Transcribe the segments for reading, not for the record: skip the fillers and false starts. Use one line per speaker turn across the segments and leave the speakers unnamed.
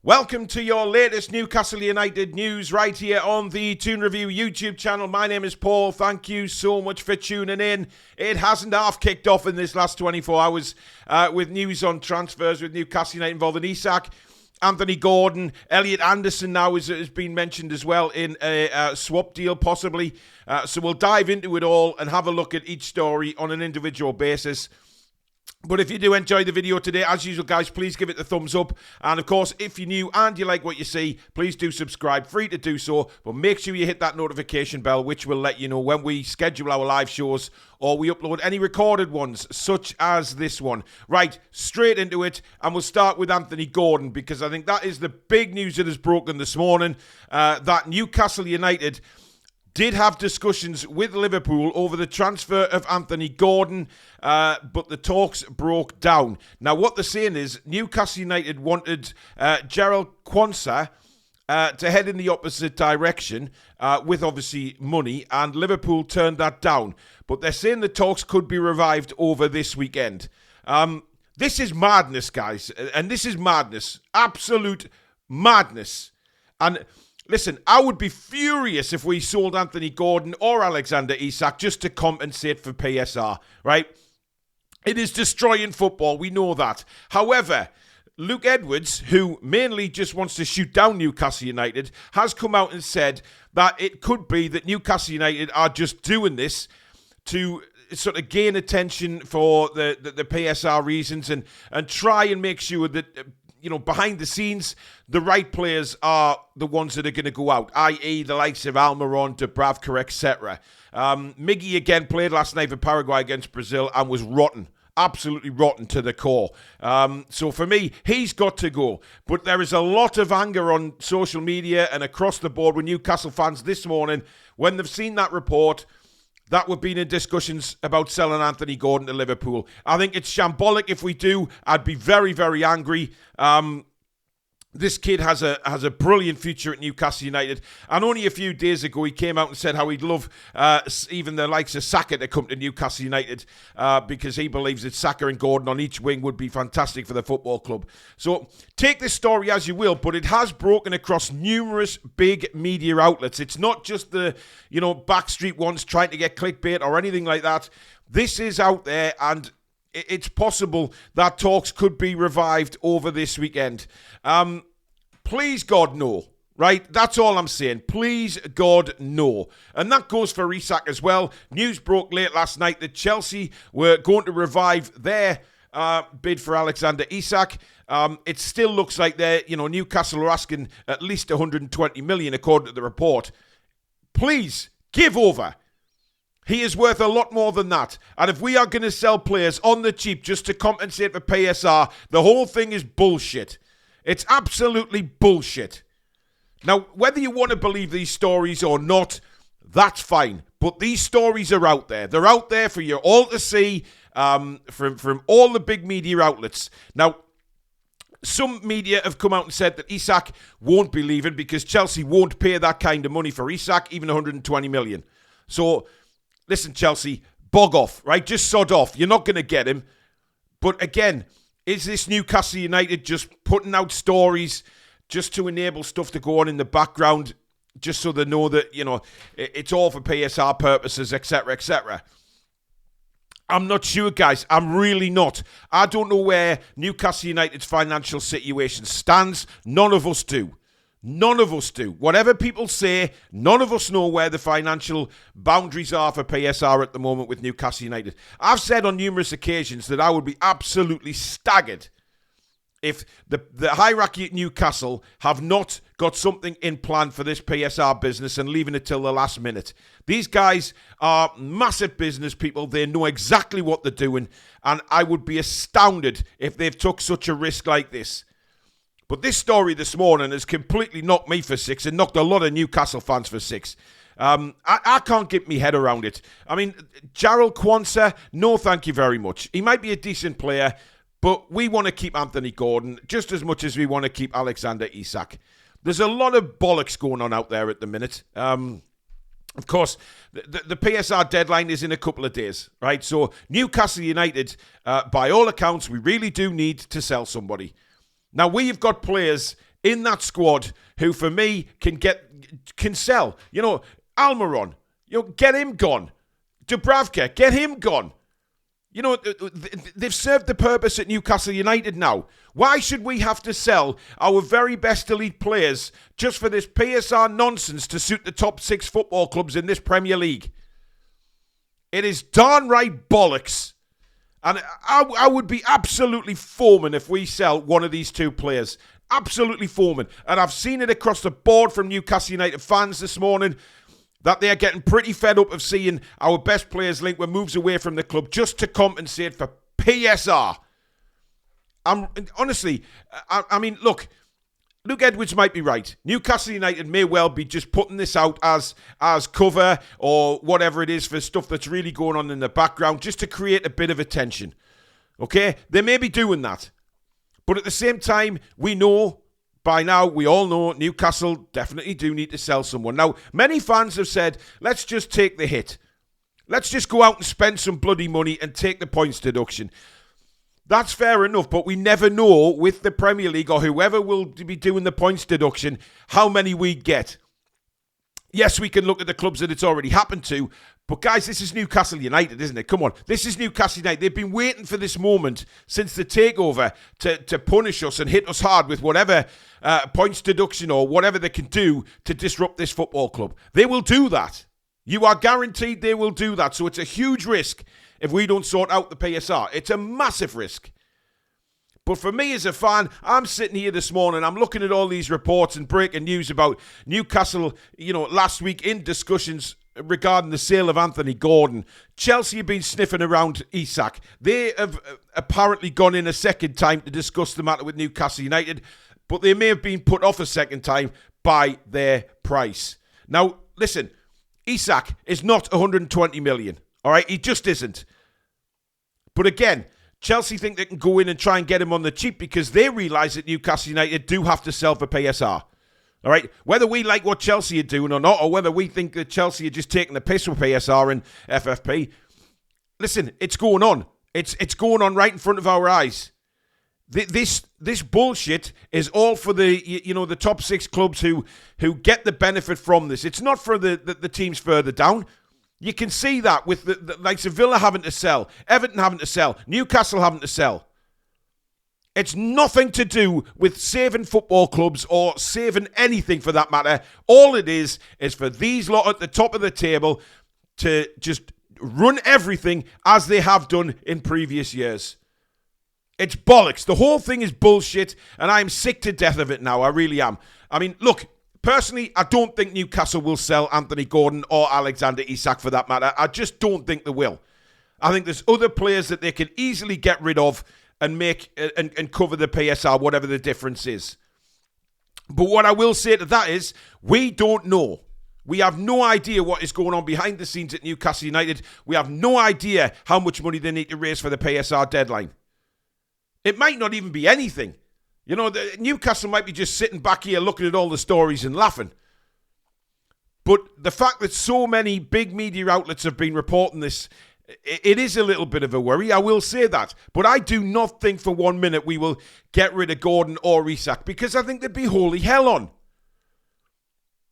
Welcome to your latest Newcastle United news right here on the Toon Review YouTube channel. My name is Paul. Thank you so much for tuning in. It hasn't half kicked off in this last 24 hours with news on transfers with Newcastle United involving Isak, Anthony Gordon, Elliot Anderson now has been mentioned as well in a swap deal possibly. So we'll dive into it all and have a look at each story on an individual basis. But if you do enjoy the video today, as usual, guys, please give it the thumbs up. And, of course, if you're new and you like what you see, please do subscribe. Free to do so. But make sure you hit that notification bell, which will let you know when we schedule our live shows or we upload any recorded ones, such as this one. Right, straight into it. And we'll start with Anthony Gordon, because I think that is the big news that has broken this morning, that Newcastle United did have discussions with Liverpool over the transfer of Anthony Gordon, but the talks broke down. Now, what they're saying is Newcastle United wanted Gerald Quansah to head in the opposite direction with, obviously, money, and Liverpool turned that down. But they're saying the talks could be revived over this weekend. This is madness, guys, and this is madness. Absolute madness. And listen, I would be furious if we sold Anthony Gordon or Alexander Isak just to compensate for PSR, right? It is destroying football, we know that. However, Luke Edwards, who mainly just wants to shoot down Newcastle United, has come out and said that it could be that Newcastle United are just doing this to sort of gain attention for the PSR reasons and try and make sure that, you know, behind the scenes, the right players are the ones that are going to go out, i.e. the likes of Almiron, Dubravka, etc. Miggy again played last night for Paraguay against Brazil and was rotten. Absolutely rotten to the core. So for me, he's got to go. But there is a lot of anger on social media and across the board with Newcastle fans this morning when they've seen that report that we've been in discussions about selling Anthony Gordon to Liverpool. I think it's shambolic if we do. I'd be very, very angry. This kid has a brilliant future at Newcastle United. And only a few days ago, he came out and said how he'd love even the likes of Saka to come to Newcastle United because he believes that Saka and Gordon on each wing would be fantastic for the football club. So take this story as you will, but it has broken across numerous big media outlets. It's not just the, backstreet ones trying to get clickbait or anything like that. This is out there, and it's possible that talks could be revived over this weekend. Please, God, no. Right? That's all I'm saying. Please, God, no. And that goes for Isak as well. News broke late last night that Chelsea were going to revive their bid for Alexander Isak. It still looks like Newcastle are asking at least 120 million, according to the report. Please, give over. He is worth a lot more than that. And if we are going to sell players on the cheap just to compensate for PSR, the whole thing is bullshit. It's absolutely bullshit. Now, whether you want to believe these stories or not, that's fine. But these stories are out there. They're out there for you all to see from all the big media outlets. Now, some media have come out and said that Isak won't be leaving because Chelsea won't pay that kind of money for Isak, even 120 million. So, listen, Chelsea, bog off, right? Just sod off. You're not going to get him. But again, is this Newcastle United just putting out stories just to enable stuff to go on in the background, just so they know that, it's all for PSR purposes, etc., etc.? I'm not sure, guys. I'm really not. I don't know where Newcastle United's financial situation stands. None of us do. None of us do. Whatever people say, none of us know where the financial boundaries are for PSR at the moment with Newcastle United. I've said on numerous occasions that I would be absolutely staggered if the hierarchy at Newcastle have not got something in plan for this PSR business and leaving it till the last minute. These guys are massive business people. They know exactly what they're doing, and I would be astounded if they've took such a risk like this. But this story this morning has completely knocked me for six and knocked a lot of Newcastle fans for six. I can't get my head around it. I mean, Gerald Quansah, no thank you very much. He might be a decent player, but we want to keep Anthony Gordon just as much as we want to keep Alexander Isak. There's a lot of bollocks going on out there at the minute. Of course, the PSR deadline is in a couple of days, right? So Newcastle United, by all accounts, we really do need to sell somebody. Now, we've got players in that squad who, for me, can sell. You know, Almiron, get him gone. Dubravka, get him gone. You know, they've served the purpose at Newcastle United now. Why should we have to sell our very best elite players just for this PSR nonsense to suit the top 6 football clubs in this Premier League? It is downright bollocks. And I would be absolutely foaming if we sell one of these 2 players. Absolutely foaming. And I've seen it across the board from Newcastle United fans this morning, that they are getting pretty fed up of seeing our best players linked with moves away from the club just to compensate for PSR. Honestly, I mean, look, Luke Edwards might be right. Newcastle United may well be just putting this out as cover or whatever it is for stuff that's really going on in the background just to create a bit of attention. Okay? They may be doing that. But at the same time, we know, by now, we all know Newcastle definitely do need to sell someone. Now, many fans have said, let's just take the hit. Let's just go out and spend some bloody money and take the points deduction. That's fair enough, but we never know with the Premier League or whoever will be doing the points deduction how many we get. Yes, we can look at the clubs that it's already happened to, but guys, this is Newcastle United, isn't it? Come on, this is Newcastle United. They've been waiting for this moment since the takeover to punish us and hit us hard with whatever points deduction or whatever they can do to disrupt this football club. They will do that. You are guaranteed they will do that. So it's a huge risk if we don't sort out the PSR. It's a massive risk. But for me as a fan, I'm sitting here this morning, I'm looking at all these reports and breaking news about Newcastle, last week in discussions regarding the sale of Anthony Gordon. Chelsea have been sniffing around Isak. They have apparently gone in a second time to discuss the matter with Newcastle United, but they may have been put off a second time by their price. Now, listen, Isak is not 120 million, all right? He just isn't. But again, Chelsea think they can go in and try and get him on the cheap because they realise that Newcastle United do have to sell for PSR. All right, whether we like what Chelsea are doing or not, or whether we think that Chelsea are just taking the piss with PSR and FFP, listen, it's going on. It's going on right in front of our eyes. This bullshit is all for the top 6 clubs who get the benefit from this. It's not for the teams further down. You can see that with the likes of Villa having to sell, Everton having to sell, Newcastle having to sell. It's nothing to do with saving football clubs or saving anything for that matter. All it is for these lot at the top of the table to just run everything as they have done in previous years. It's bollocks. The whole thing is bullshit, and I'm sick to death of it now. I really am. I mean, look, personally, I don't think Newcastle will sell Anthony Gordon or Alexander Isak for that matter. I just don't think they will. I think there's other players that they can easily get rid of and make and cover the PSR, whatever the difference is. But what I will say to that is, we don't know. We have no idea what is going on behind the scenes at Newcastle United. We have no idea how much money they need to raise for the PSR deadline. It might not even be anything. Newcastle might be just sitting back here looking at all the stories and laughing. But the fact that so many big media outlets have been reporting this, it is a little bit of a worry, I will say that. But I do not think for 1 minute we will get rid of Gordon or Isak, because I think there'd be holy hell on.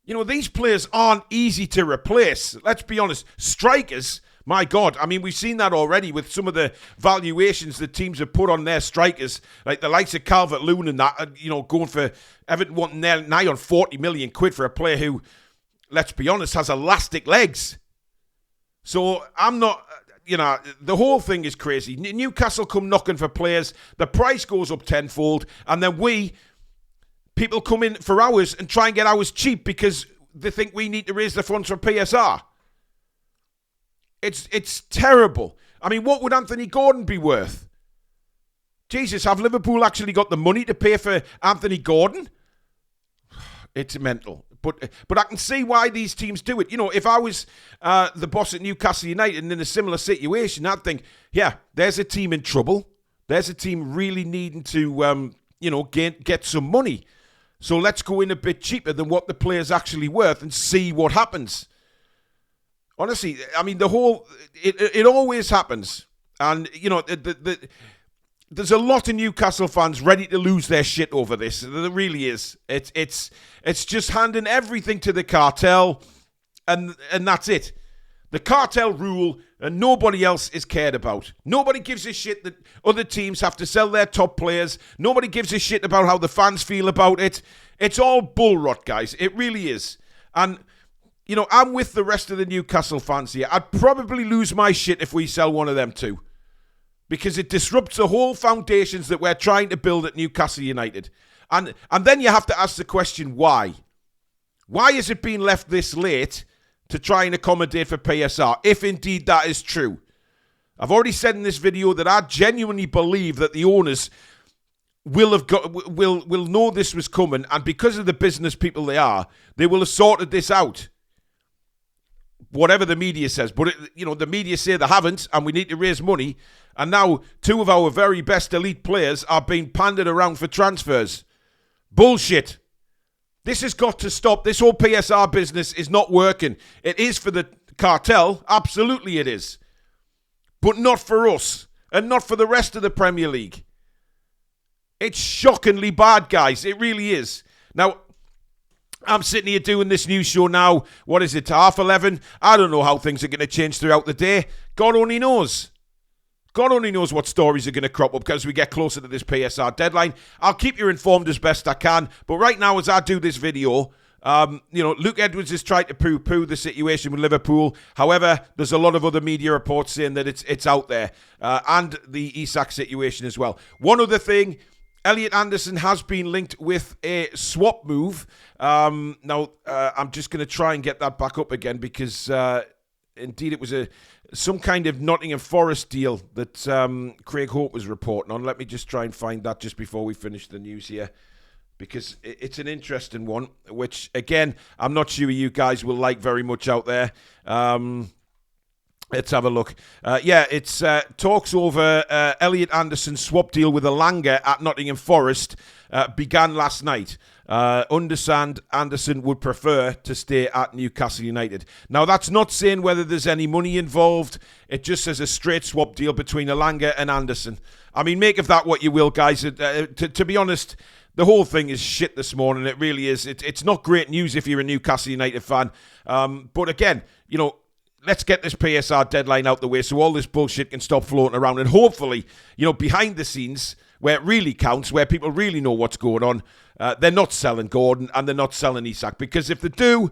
These players aren't easy to replace. Let's be honest. Strikers, my God. I mean, we've seen that already with some of the valuations that teams have put on their strikers, like the likes of Calvert-Lewin and that, going for Everton wanting nigh on 40 million quid for a player who, let's be honest, has elastic legs. So I'm not... the whole thing is crazy. Newcastle come knocking for players, the price goes up tenfold, and then people come in for ours and try and get ours cheap because they think we need to raise the funds for PSR. It's terrible. I mean, what would Anthony Gordon be worth? Jesus, have Liverpool actually got the money to pay for Anthony Gordon? It's mental. But I can see why these teams do it. If I was the boss at Newcastle United and in a similar situation, I'd think, yeah, there's a team in trouble. There's a team really needing to, get some money. So let's go in a bit cheaper than what the player's actually worth and see what happens. Honestly, I mean, it always happens. And, the there's a lot of Newcastle fans ready to lose their shit over this. There really is. It's just handing everything to the cartel, and that's it. The cartel rule, and nobody else is cared about. Nobody gives a shit that other teams have to sell their top players. Nobody gives a shit about how the fans feel about it. It's all bull rot, guys. It really is. And, you know, I'm with the rest of the Newcastle fans here. I'd probably lose my shit if we sell one of them too, because it disrupts the whole foundations that we're trying to build at Newcastle United. And then you have to ask the question, why? Why is it being left this late to try and accommodate for PSR, if indeed that is true? I've already said in this video that I genuinely believe that the owners will know this was coming, and because of the business people they are, they will have sorted this out. Whatever the media says, but the media say they haven't, and we need to raise money. And now 2 of our very best elite players are being pandered around for transfers. Bullshit. This has got to stop. This whole PSR business is not working. It is for the cartel. Absolutely it is. But not for us. And not for the rest of the Premier League. It's shockingly bad, guys. It really is. Now, I'm sitting here doing this news show now. What is it, 11:30? I don't know how things are going to change throughout the day. God only knows. God only knows what stories are going to crop up as we get closer to this PSR deadline. I'll keep you informed as best I can. But right now, as I do this video, Luke Edwards has tried to poo-poo the situation with Liverpool. However, there's a lot of other media reports saying that it's out there. And the Isak situation as well. One other thing, Elliot Anderson has been linked with a swap move. I'm just going to try and get that back up again because indeed it was some kind of Nottingham Forest deal that Craig Hope was reporting on. Let me just try and find that just before we finish the news here, because it's an interesting one, which, again, I'm not sure you guys will like very much out there. Let's have a look. It's talks over Elliot Anderson's swap deal with Elanga at Nottingham Forest began last night. Understand Anderson would prefer to stay at Newcastle United. Now, that's not saying whether there's any money involved. It just says a straight swap deal between Elanga and Anderson. I mean, make of that what you will, guys. To be honest, the whole thing is shit this morning. It really is. It's not great news if you're a Newcastle United fan. But again, let's get this PSR deadline out the way so all this bullshit can stop floating around. And hopefully, behind the scenes, where it really counts, where people really know what's going on, they're not selling Gordon and they're not selling Isak. Because if they do,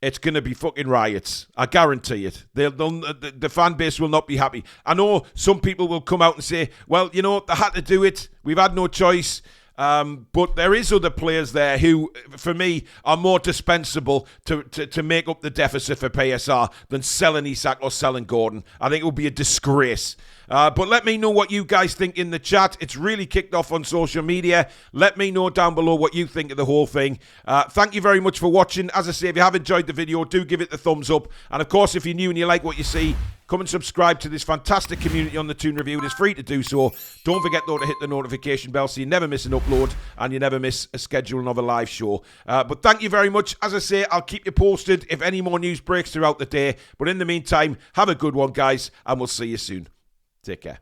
it's going to be fucking riots. I guarantee it. The fan base will not be happy. I know some people will come out and say, well, they had to do it. We've had no choice. But there is other players there who, for me, are more dispensable to make up the deficit for PSR than selling Isak or selling Gordon. I think it would be a disgrace. But let me know what you guys think in the chat. It's really kicked off on social media. Let me know down below what you think of the whole thing. Thank you very much for watching. As I say, if you have enjoyed the video, do give it the thumbs up. And of course, if you're new and you like what you see, come and subscribe to this fantastic community on the Toon Review. It is free to do so. Don't forget, though, to hit the notification bell so you never miss an upload and you never miss a scheduling of a live show. But thank you very much. As I say, I'll keep you posted if any more news breaks throughout the day. But in the meantime, have a good one, guys, and we'll see you soon. Take care.